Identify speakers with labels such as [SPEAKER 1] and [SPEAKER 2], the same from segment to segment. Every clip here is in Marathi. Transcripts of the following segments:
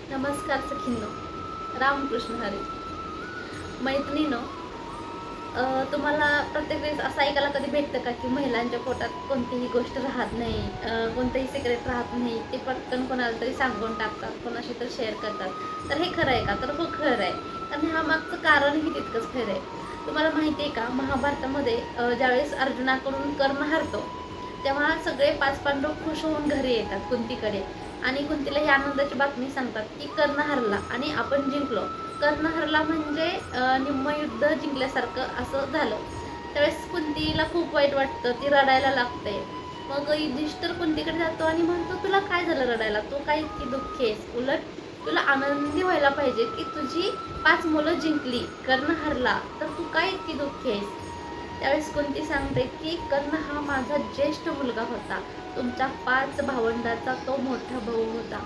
[SPEAKER 1] नमस्कार सखींनो, रामकृष्ण हरी. मैत्रिणीनो, तुम्हाला प्रत्येक वेळेस असं ऐकायला कधी भेटतं का की महिलांच्या पोटात कोणतीही गोष्ट राहत नाही, कोणतंही सिक्रेट राहत नाही, ते पटकन कोणाला तरी सांगून टाकतात, कोणाशी तर शेअर करतात. तर हे खरं आहे का? तर हो, खरं आहे. आणि हा मागचं कारणही तितकंच खरं आहे. तुम्हाला माहिती आहे का, महाभारतामध्ये ज्यावेळेस अर्जुनाकडून कर्ण हरतो, तेव्हा सगळे पाच पांडव खुश होऊन घरी येतात कुंतीकडे आणि कुंतीला ही आनंदाची बातमी सांगतात की कर्ण हरला आणि आपण जिंकलो. कर्ण हरला म्हणजे निम्म युद्ध जिंकल्यासारखं असं झालं. त्यावेळेस कुंतीला खूप वाईट वाटतं, ती रडायला लागते. मग युधिष्ठिर कुंतीकडे जातो आणि म्हणतो, तुला काय झालं रडायला, तू काय इतकी दुःखी आहेस, उलट तुला आनंदी व्हायला पाहिजे की तुझी 5 मुलं जिंकली, कर्ण हरला, तर तू काय इतकी दुःखी आहेस. त्यावेळेस कुंती सांगते की कर्ण हा माझा ज्येष्ठ मुलगा होता, तुमच्या 5 भावंडाचा तो मोठा भाऊ होता.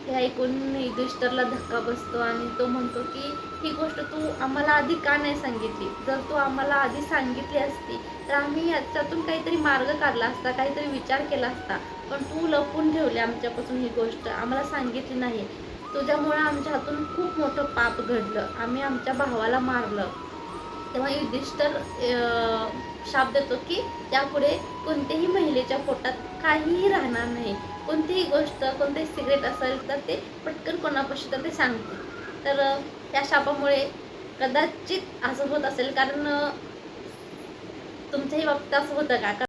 [SPEAKER 1] हे ऐकून युधिष्ठिरला धक्का बसतो आणि तो म्हणतो की ही गोष्ट तू आम्हाला आधी का नाही सांगितली, जर तू आम्हाला आधी सांगितली असती तर आम्ही याच्यातून काहीतरी मार्ग काढला असता, काहीतरी विचार केला असता. पण तू लपवून ठेवली आमच्यापासून ही गोष्ट, आम्हाला सांगितली नाही. तुझ्यामुळे आमच्या हातून खूप मोठं पाप घडलं, आम्ही आमच्या भावाला मारलं. तेव्हा युधिष्ठिर शाप देतो की त्यापुढे कोणत्याही महिलेच्या पोटात काहीही राहणार नाही. कोणतीही गोष्ट, कोणतेही सिक्रेट असेल तर ते पटकन कोणापाशी तर ते सांगते. तर त्या शापामुळे कदाचित असं होत असेल, कारण तुमच्याही बाबतीत असं होतं का?